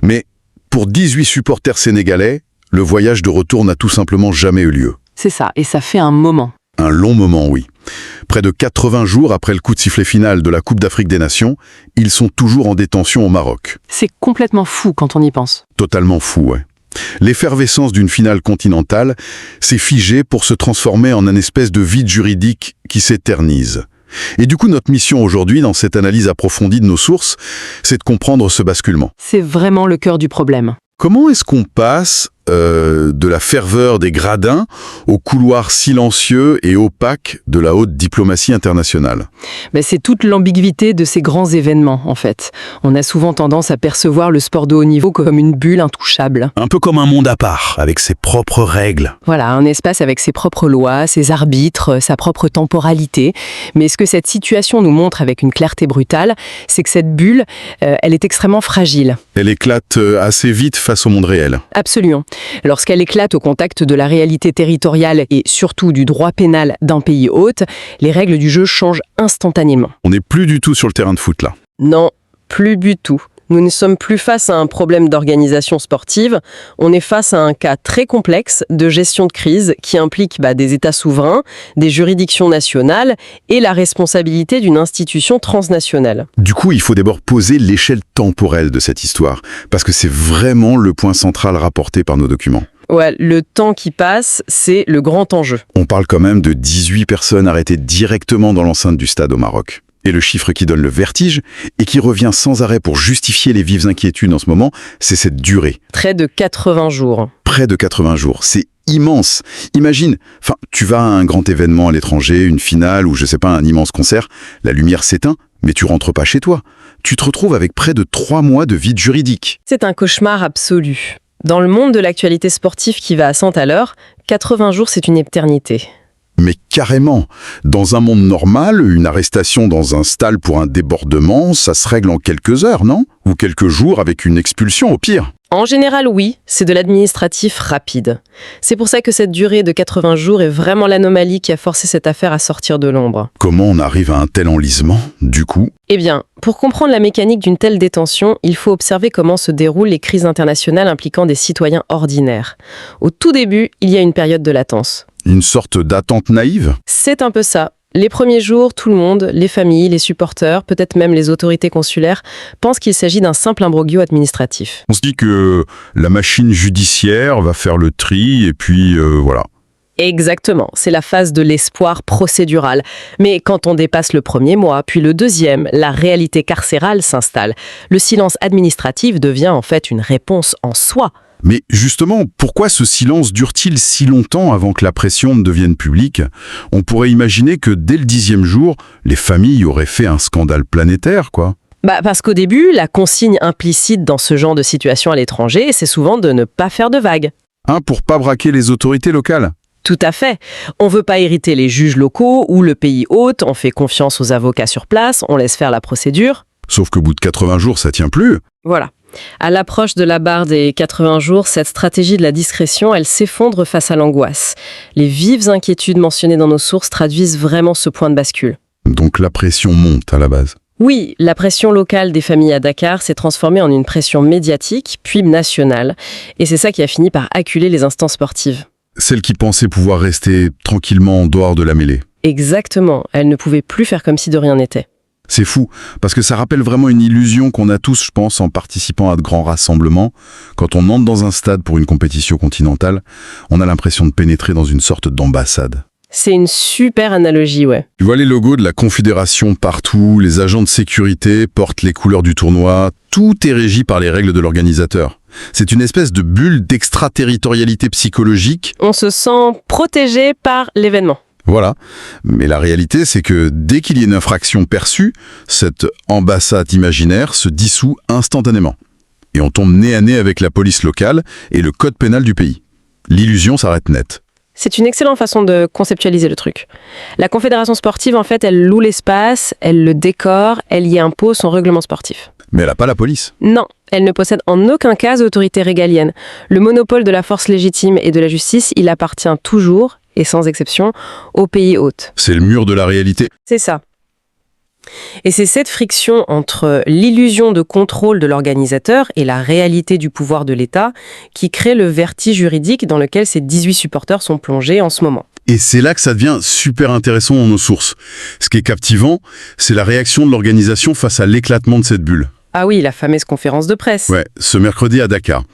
Mais pour 18 supporters sénégalais, le voyage de retour n'a tout simplement jamais eu lieu. C'est ça, et ça fait un moment. Un long moment, oui. Près de 80 jours après le coup de sifflet final de la Coupe d'Afrique des Nations, ils sont toujours en détention au Maroc. C'est complètement fou quand on y pense. Totalement fou, ouais. L'effervescence d'une finale continentale s'est figée pour se transformer en un espèce de vide juridique qui s'éternise. Et du coup, notre mission aujourd'hui, dans cette analyse approfondie de nos sources, c'est de comprendre ce basculement. C'est vraiment le cœur du problème. Comment est-ce qu'on passe de la ferveur des gradins au couloir silencieux et opaque de la haute diplomatie internationale? C'est toute l'ambiguïté de ces grands événements, en fait. On a souvent tendance à percevoir le sport de haut niveau comme une bulle intouchable. Un peu comme un monde à part, avec ses propres règles. Voilà, un espace avec ses propres lois, ses arbitres, sa propre temporalité. Mais ce que cette situation nous montre avec une clarté brutale, c'est que cette bulle, elle est extrêmement fragile. Elle éclate assez vite face au monde réel. Absolument. Lorsqu'elle éclate au contact de la réalité territoriale et surtout du droit pénal d'un pays hôte, les règles du jeu changent instantanément. On n'est plus du tout sur le terrain de foot là. Non, plus du tout. Nous ne sommes plus face à un problème d'organisation sportive, on est face à un cas très complexe de gestion de crise qui implique des États souverains, des juridictions nationales et la responsabilité d'une institution transnationale. Du coup, il faut d'abord poser l'échelle temporelle de cette histoire, parce que c'est vraiment le point central rapporté par nos documents. Ouais, le temps qui passe, c'est le grand enjeu. On parle quand même de 18 personnes arrêtées directement dans l'enceinte du stade au Maroc. Et le chiffre qui donne le vertige, et qui revient sans arrêt pour justifier les vives inquiétudes en ce moment, c'est cette durée. Près de 80 jours. Près de 80 jours, c'est immense. Imagine, tu vas à un grand événement à l'étranger, une finale ou je sais pas, un immense concert, la lumière s'éteint, mais tu rentres pas chez toi. Tu te retrouves avec près de 3 mois de vide juridique. C'est un cauchemar absolu. Dans le monde de l'actualité sportive qui va à 100 à l'heure, 80 jours c'est une éternité. Mais carrément, dans un monde normal, une arrestation dans un stall pour un débordement, ça se règle en quelques heures, non? Ou quelques jours avec une expulsion au pire. En général, oui, c'est de l'administratif rapide. C'est pour ça que cette durée de 80 jours est vraiment l'anomalie qui a forcé cette affaire à sortir de l'ombre. Comment on arrive à un tel enlisement, du coup? Eh bien, pour comprendre la mécanique d'une telle détention, il faut observer comment se déroulent les crises internationales impliquant des citoyens ordinaires. Au tout début, il y a une période de latence. Une sorte d'attente naïve? C'est un peu ça. Les premiers jours, tout le monde, les familles, les supporters, peut-être même les autorités consulaires, pensent qu'il s'agit d'un simple imbroglio administratif. On se dit que la machine judiciaire va faire le tri et puis voilà. Exactement, c'est la phase de l'espoir procédural. Mais quand on dépasse le premier mois, puis le deuxième, la réalité carcérale s'installe. Le silence administratif devient en fait une réponse en soi. Mais justement, pourquoi ce silence dure-t-il si longtemps avant que la pression ne devienne publique? On pourrait imaginer que dès le 10e jour, les familles auraient fait un scandale planétaire, quoi. Parce qu'au début, la consigne implicite dans ce genre de situation à l'étranger, c'est souvent de ne pas faire de vagues. Pour pas braquer les autorités locales? Tout à fait. On veut pas irriter les juges locaux ou le pays hôte, on fait confiance aux avocats sur place, on laisse faire la procédure. Sauf qu'au bout de 80 jours, ça tient plus. Voilà. À l'approche de la barre des 80 jours, cette stratégie de la discrétion, elle s'effondre face à l'angoisse. Les vives inquiétudes mentionnées dans nos sources traduisent vraiment ce point de bascule. Donc la pression monte à la base. Oui, la pression locale des familles à Dakar s'est transformée en une pression médiatique, puis nationale. Et c'est ça qui a fini par acculer les instances sportives. Celles qui pensaient pouvoir rester tranquillement en dehors de la mêlée. Exactement, elles ne pouvaient plus faire comme si de rien n'était. C'est fou, parce que ça rappelle vraiment une illusion qu'on a tous, je pense, en participant à de grands rassemblements. Quand on entre dans un stade pour une compétition continentale, on a l'impression de pénétrer dans une sorte d'ambassade. C'est une super analogie, ouais. Tu vois les logos de la Confédération partout, les agents de sécurité portent les couleurs du tournoi, tout est régi par les règles de l'organisateur. C'est une espèce de bulle d'extraterritorialité psychologique. On se sent protégé par l'événement. Voilà, mais la réalité c'est que dès qu'il y a une infraction perçue, cette ambassade imaginaire se dissout instantanément. Et on tombe nez à nez avec la police locale et le code pénal du pays. L'illusion s'arrête net. C'est une excellente façon de conceptualiser le truc. La Confédération sportive, en fait, elle loue l'espace, elle le décore, elle y impose son règlement sportif. Mais elle n'a pas la police. Non, elle ne possède en aucun cas d'autorité régalienne. Le monopole de la force légitime et de la justice, il appartient toujours, et sans exception, au pays hôte. C'est le mur de la réalité. C'est ça. Et c'est cette friction entre l'illusion de contrôle de l'organisateur et la réalité du pouvoir de l'État qui crée le vertige juridique dans lequel ces 18 supporters sont plongés en ce moment. Et c'est là que ça devient super intéressant dans nos sources. Ce qui est captivant, c'est la réaction de l'organisation face à l'éclatement de cette bulle. Ah oui, la fameuse conférence de presse. Ouais, ce mercredi à Dakar,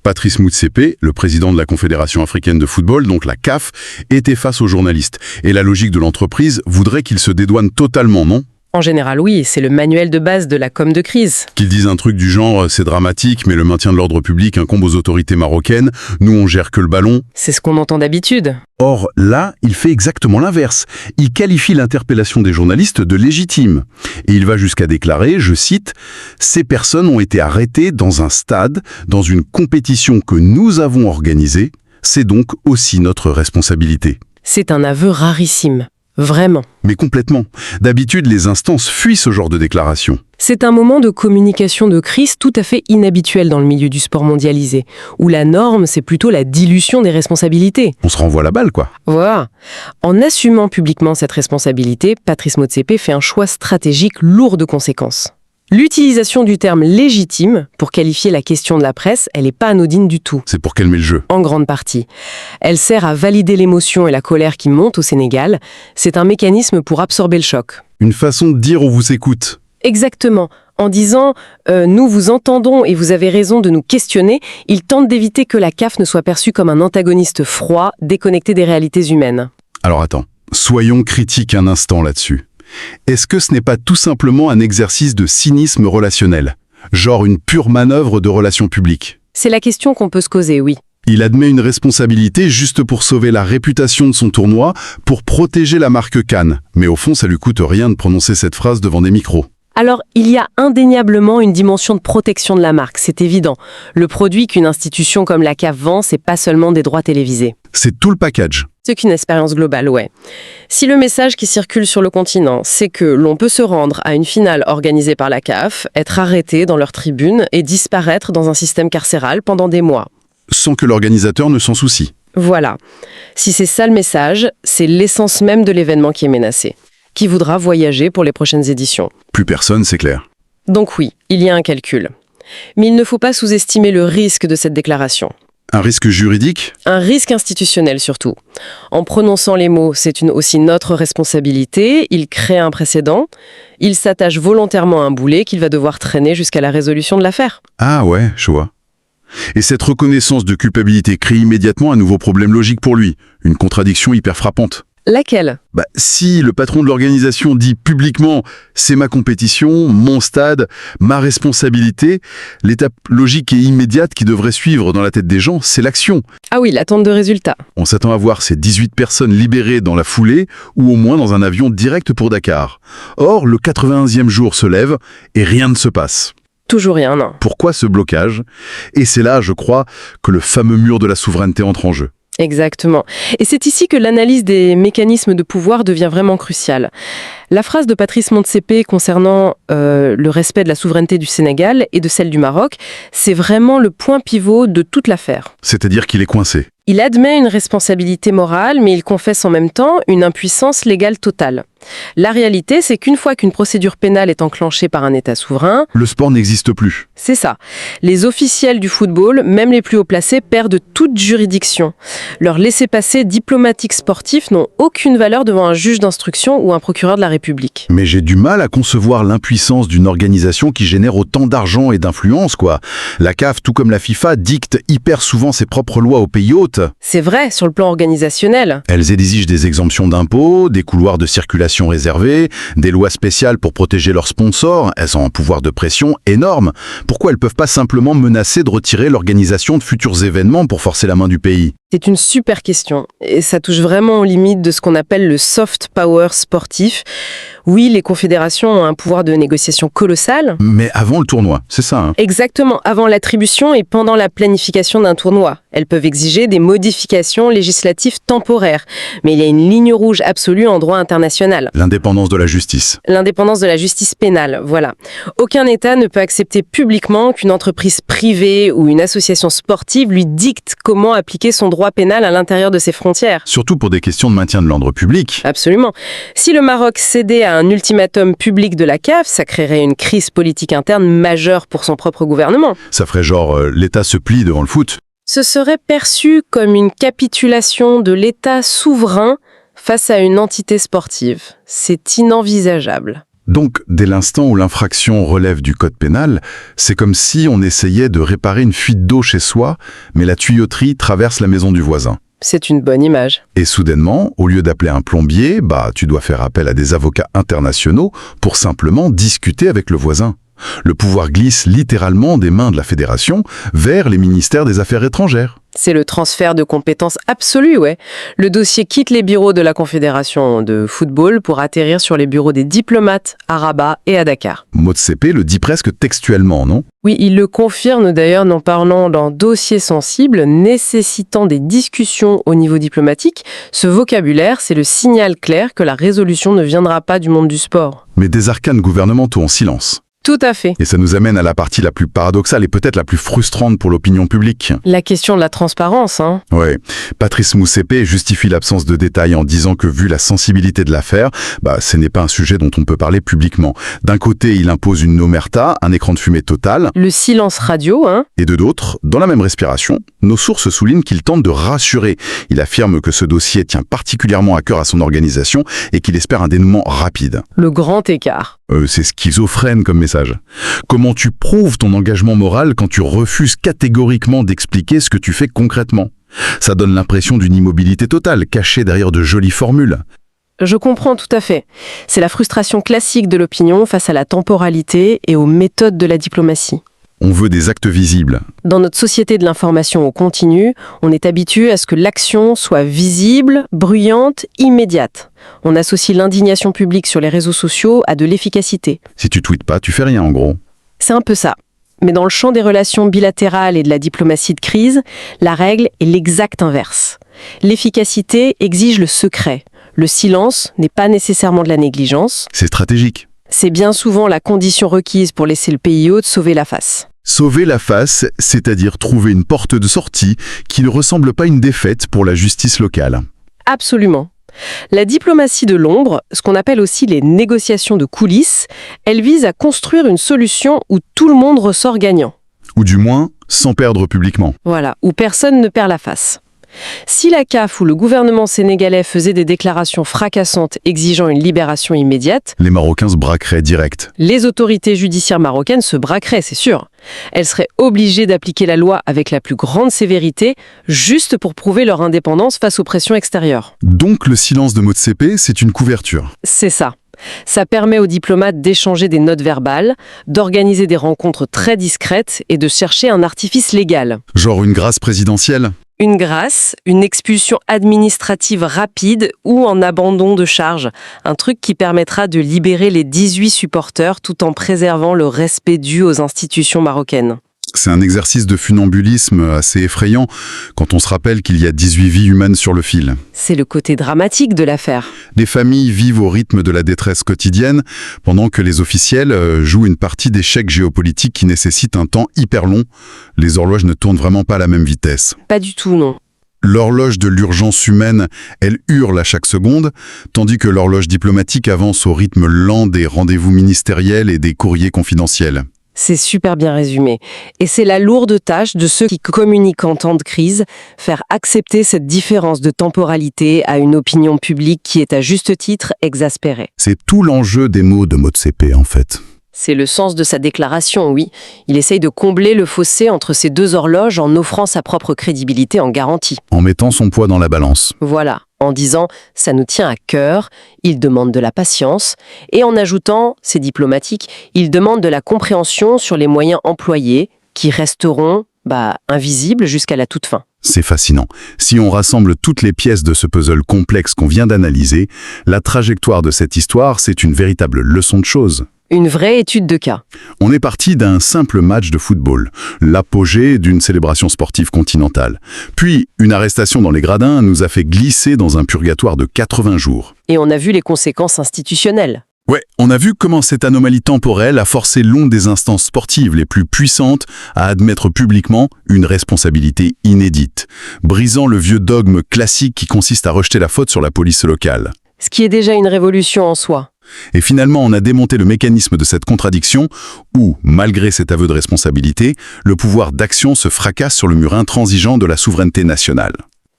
Patrice Motsepe, le président de la Confédération africaine de football, donc la CAF, était face aux journalistes. Et la logique de l'entreprise voudrait qu'il se dédouane totalement, non ? En général, oui, c'est le manuel de base de la com de crise. Qu'ils disent un truc du genre « c'est dramatique, mais le maintien de l'ordre public incombe aux autorités marocaines, nous on gère que le ballon ». C'est ce qu'on entend d'habitude. Or, là, il fait exactement l'inverse. Il qualifie l'interpellation des journalistes de légitime. Et il va jusqu'à déclarer, je cite, « Ces personnes ont été arrêtées dans un stade, dans une compétition que nous avons organisée. C'est donc aussi notre responsabilité. » C'est un aveu rarissime. Vraiment. Mais complètement. D'habitude, les instances fuient ce genre de déclaration. C'est un moment de communication de crise tout à fait inhabituel dans le milieu du sport mondialisé, où la norme, c'est plutôt la dilution des responsabilités. On se renvoie la balle, quoi. Voilà. En assumant publiquement cette responsabilité, Patrice Motsepe fait un choix stratégique lourd de conséquences. L'utilisation du terme « légitime » pour qualifier la question de la presse, elle n'est pas anodine du tout. C'est pour calmer le jeu. En grande partie. Elle sert à valider l'émotion et la colère qui montent au Sénégal. C'est un mécanisme pour absorber le choc. Une façon de dire « on vous écoute ». Exactement. En disant « nous vous entendons et vous avez raison de nous questionner », il tente d'éviter que la CAF ne soit perçue comme un antagoniste froid, déconnecté des réalités humaines. Alors attends, soyons critiques un instant là-dessus. Est-ce que ce n'est pas tout simplement un exercice de cynisme relationnel? Genre une pure manœuvre de relations publiques? C'est la question qu'on peut se causer, oui. Il admet une responsabilité juste pour sauver la réputation de son tournoi, pour protéger la marque Cannes. Mais au fond, ça lui coûte rien de prononcer cette phrase devant des micros. Alors, il y a indéniablement une dimension de protection de la marque, c'est évident. Le produit qu'une institution comme la CAF vend, c'est pas seulement des droits télévisés. C'est tout le package. C'est qu'une expérience globale, ouais. Si le message qui circule sur le continent, c'est que l'on peut se rendre à une finale organisée par la CAF, être arrêté dans leur tribune et disparaître dans un système carcéral pendant des mois. Sans que l'organisateur ne s'en soucie. Voilà. Si c'est ça le message, c'est l'essence même de l'événement qui est menacé. Qui voudra voyager pour les prochaines éditions? Plus personne, c'est clair. Donc oui, il y a un calcul. Mais il ne faut pas sous-estimer le risque de cette déclaration. Un risque juridique? Un risque institutionnel surtout. En prononçant les mots « c'est aussi notre responsabilité », il crée un précédent. Il s'attache volontairement à un boulet qu'il va devoir traîner jusqu'à la résolution de l'affaire. Ah ouais, je vois. Et cette reconnaissance de culpabilité crée immédiatement un nouveau problème logique pour lui. Une contradiction hyper frappante. Laquelle? Si le patron de l'organisation dit publiquement « c'est ma compétition, mon stade, ma responsabilité », l'étape logique et immédiate qui devrait suivre dans la tête des gens, c'est l'action. Ah oui, l'attente de résultats. On s'attend à voir ces 18 personnes libérées dans la foulée ou au moins dans un avion direct pour Dakar. Or, le 81e jour se lève et rien ne se passe. Toujours rien, non. Pourquoi ce blocage? Et c'est là, je crois, que le fameux mur de la souveraineté entre en jeu. Exactement. Et c'est ici que l'analyse des mécanismes de pouvoir devient vraiment cruciale. La phrase de Patrice Motsepe concernant le respect de la souveraineté du Sénégal et de celle du Maroc, c'est vraiment le point pivot de toute l'affaire. C'est-à-dire qu'il est coincé. Il admet une responsabilité morale, mais il confesse en même temps une impuissance légale totale. La réalité, c'est qu'une fois qu'une procédure pénale est enclenchée par un État souverain... Le sport n'existe plus. C'est ça. Les officiels du football, même les plus haut placés, perdent toute juridiction. Leurs laissez-passer diplomatiques sportifs n'ont aucune valeur devant un juge d'instruction ou un procureur de la République. Mais j'ai du mal à concevoir l'impuissance d'une organisation qui génère autant d'argent et d'influence, quoi. La CAF, tout comme la FIFA, dicte hyper souvent ses propres lois aux pays hôtes. C'est vrai, sur le plan organisationnel. Elles exigent des exemptions d'impôts, des couloirs de circulation réservés, des lois spéciales pour protéger leurs sponsors. Elles ont un pouvoir de pression énorme. Pourquoi elles ne peuvent pas simplement menacer de retirer l'organisation de futurs événements pour forcer la main du pays? C'est une super question. Et ça touche vraiment aux limites de ce qu'on appelle le soft power sportif. Oui, les confédérations ont un pouvoir de négociation colossal. Mais avant le tournoi, c'est ça, hein? Exactement, avant l'attribution et pendant la planification d'un tournoi. Elles peuvent exiger des modifications législatives temporaires. Mais il y a une ligne rouge absolue en droit international. L'indépendance de la justice. L'indépendance de la justice pénale, voilà. Aucun État ne peut accepter publiquement qu'une entreprise privée ou une association sportive lui dicte comment appliquer son droit droit pénal à l'intérieur de ses frontières. Surtout pour des questions de maintien de l'ordre public. Absolument. Si le Maroc cédait à un ultimatum public de la CAF, ça créerait une crise politique interne majeure pour son propre gouvernement. Ça ferait genre l'État se plie devant le foot. Ce serait perçu comme une capitulation de l'État souverain face à une entité sportive. C'est inenvisageable. Donc, dès l'instant où l'infraction relève du code pénal, c'est comme si on essayait de réparer une fuite d'eau chez soi, mais la tuyauterie traverse la maison du voisin. C'est une bonne image. Et soudainement, au lieu d'appeler un plombier, tu dois faire appel à des avocats internationaux pour simplement discuter avec le voisin. Le pouvoir glisse littéralement des mains de la fédération vers les ministères des Affaires étrangères. C'est le transfert de compétences absolu, ouais. Le dossier quitte les bureaux de la Confédération de football pour atterrir sur les bureaux des diplomates à Rabat et à Dakar. Motsepe le dit presque textuellement, non ? Oui, il le confirme d'ailleurs en parlant d'un dossier sensible nécessitant des discussions au niveau diplomatique. Ce vocabulaire, c'est le signal clair que la résolution ne viendra pas du monde du sport. Mais des arcanes gouvernementaux en silence. Tout à fait. Et ça nous amène à la partie la plus paradoxale et peut-être la plus frustrante pour l'opinion publique. La question de la transparence, hein. Ouais. Patrice Motsepe justifie l'absence de détails en disant que vu la sensibilité de l'affaire, ce n'est pas un sujet dont on peut parler publiquement. D'un côté, il impose une omerta, un écran de fumée total. Le silence radio, hein. Et de d'autres, dans la même respiration, nos sources soulignent qu'il tente de rassurer. Il affirme que ce dossier tient particulièrement à cœur à son organisation et qu'il espère un dénouement rapide. Le grand écart. C'est schizophrène comme message. Comment tu prouves ton engagement moral quand tu refuses catégoriquement d'expliquer ce que tu fais concrètement ? Ça donne l'impression d'une immobilité totale, cachée derrière de jolies formules. Je comprends tout à fait. C'est la frustration classique de l'opinion face à la temporalité et aux méthodes de la diplomatie. On veut des actes visibles. Dans notre société de l'information au continu, on est habitué à ce que l'action soit visible, bruyante, immédiate. On associe l'indignation publique sur les réseaux sociaux à de l'efficacité. Si tu tweetes pas, tu fais rien en gros. C'est un peu ça. Mais dans le champ des relations bilatérales et de la diplomatie de crise, la règle est l'exact inverse. L'efficacité exige le secret. Le silence n'est pas nécessairement de la négligence. C'est stratégique. C'est bien souvent la condition requise pour laisser le pays hôte sauver la face. Sauver la face, c'est-à-dire trouver une porte de sortie qui ne ressemble pas à une défaite pour la justice locale. Absolument. La diplomatie de l'ombre, ce qu'on appelle aussi les négociations de coulisses, elle vise à construire une solution où tout le monde ressort gagnant. Ou du moins, sans perdre publiquement. Voilà, où personne ne perd la face. Si la CAF ou le gouvernement sénégalais faisaient des déclarations fracassantes exigeant une libération immédiate, les Marocains se braqueraient direct. Les autorités judiciaires marocaines se braqueraient, c'est sûr. Elles seraient obligées d'appliquer la loi avec la plus grande sévérité, juste pour prouver leur indépendance face aux pressions extérieures. Donc le silence de Motsepe, c'est une couverture. C'est ça. Ça permet aux diplomates d'échanger des notes verbales, d'organiser des rencontres très discrètes et de chercher un artifice légal. Genre une grâce présidentielle ? Une grâce, une expulsion administrative rapide ou en abandon de charge. Un truc qui permettra de libérer les 18 supporters tout en préservant le respect dû aux institutions marocaines. C'est un exercice de funambulisme assez effrayant quand on se rappelle qu'il y a 18 vies humaines sur le fil. C'est le côté dramatique de l'affaire. Les familles vivent au rythme de la détresse quotidienne pendant que les officiels jouent une partie d'échecs géopolitiques qui nécessite un temps hyper long. Les horloges ne tournent vraiment pas à la même vitesse. Pas du tout, non. L'horloge de l'urgence humaine, elle hurle à chaque seconde, tandis que l'horloge diplomatique avance au rythme lent des rendez-vous ministériels et des courriers confidentiels. C'est super bien résumé. Et c'est la lourde tâche de ceux qui communiquent en temps de crise, faire accepter cette différence de temporalité à une opinion publique qui est à juste titre exaspérée. C'est tout l'enjeu des mots de Motsepe, en fait. C'est le sens de sa déclaration, oui. Il essaye de combler le fossé entre ces deux horloges en offrant sa propre crédibilité en garantie. En mettant son poids dans la balance. Voilà, en disant « ça nous tient à cœur », il demande de la patience, et en ajoutant, c'est diplomatique, il demande de la compréhension sur les moyens employés qui resteront invisibles jusqu'à la toute fin. C'est fascinant. Si on rassemble toutes les pièces de ce puzzle complexe qu'on vient d'analyser, la trajectoire de cette histoire, c'est une véritable leçon de choses. Une vraie étude de cas. On est parti d'un simple match de football, l'apogée d'une célébration sportive continentale. Puis, une arrestation dans les gradins nous a fait glisser dans un purgatoire de 80 jours. Et on a vu les conséquences institutionnelles. Ouais, on a vu comment cette anomalie temporelle a forcé l'onde des instances sportives les plus puissantes à admettre publiquement une responsabilité inédite, brisant le vieux dogme classique qui consiste à rejeter la faute sur la police locale. Ce qui est déjà une révolution en soi. Et finalement, on a démonté le mécanisme de cette contradiction où, malgré cet aveu de responsabilité, le pouvoir d'action se fracasse sur le mur intransigeant de la souveraineté nationale.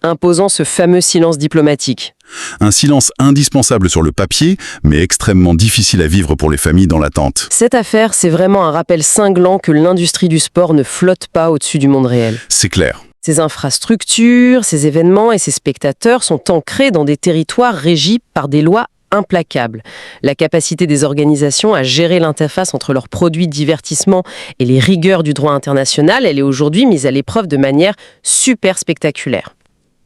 Imposant ce fameux silence diplomatique. Un silence indispensable sur le papier, mais extrêmement difficile à vivre pour les familles dans l'attente. Cette affaire, c'est vraiment un rappel cinglant que l'industrie du sport ne flotte pas au-dessus du monde réel. C'est clair. Ces infrastructures, ces événements et ces spectateurs sont ancrés dans des territoires régis par des lois implacables. La capacité des organisations à gérer l'interface entre leurs produits de divertissement et les rigueurs du droit international, elle est aujourd'hui mise à l'épreuve de manière super spectaculaire.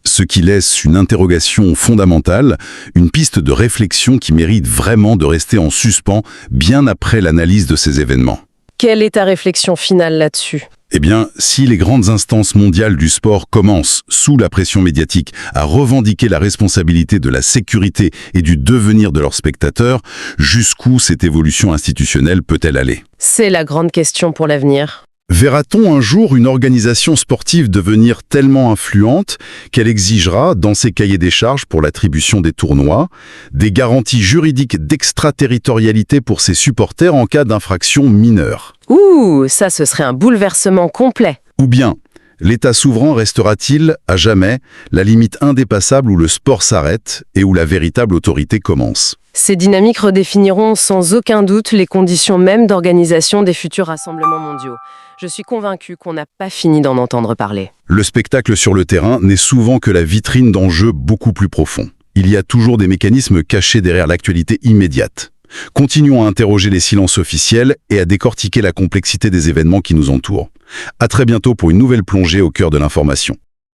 Ce qui laisse une interrogation fondamentale, une piste de réflexion qui mérite vraiment de rester en suspens bien après l'analyse de ces événements. Quelle est ta réflexion finale là-dessus ? Eh bien, si les grandes instances mondiales du sport commencent, sous la pression médiatique, à revendiquer la responsabilité de la sécurité et du devenir de leurs spectateurs, jusqu'où cette évolution institutionnelle peut-elle aller ? C'est la grande question pour l'avenir. Verra-t-on un jour une organisation sportive devenir tellement influente qu'elle exigera, dans ses cahiers des charges pour l'attribution des tournois, des garanties juridiques d'extraterritorialité pour ses supporters en cas d'infraction mineure ? Ouh, ça ce serait un bouleversement complet. Ou bien, l'État souverain restera-t-il, à jamais, la limite indépassable où le sport s'arrête et où la véritable autorité commence ? Ces dynamiques redéfiniront sans aucun doute les conditions mêmes d'organisation des futurs rassemblements mondiaux. Je suis convaincu qu'on n'a pas fini d'en entendre parler. Le spectacle sur le terrain n'est souvent que la vitrine d'enjeux beaucoup plus profonds. Il y a toujours des mécanismes cachés derrière l'actualité immédiate. Continuons à interroger les silences officiels et à décortiquer la complexité des événements qui nous entourent. À très bientôt pour une nouvelle plongée au cœur de l'information.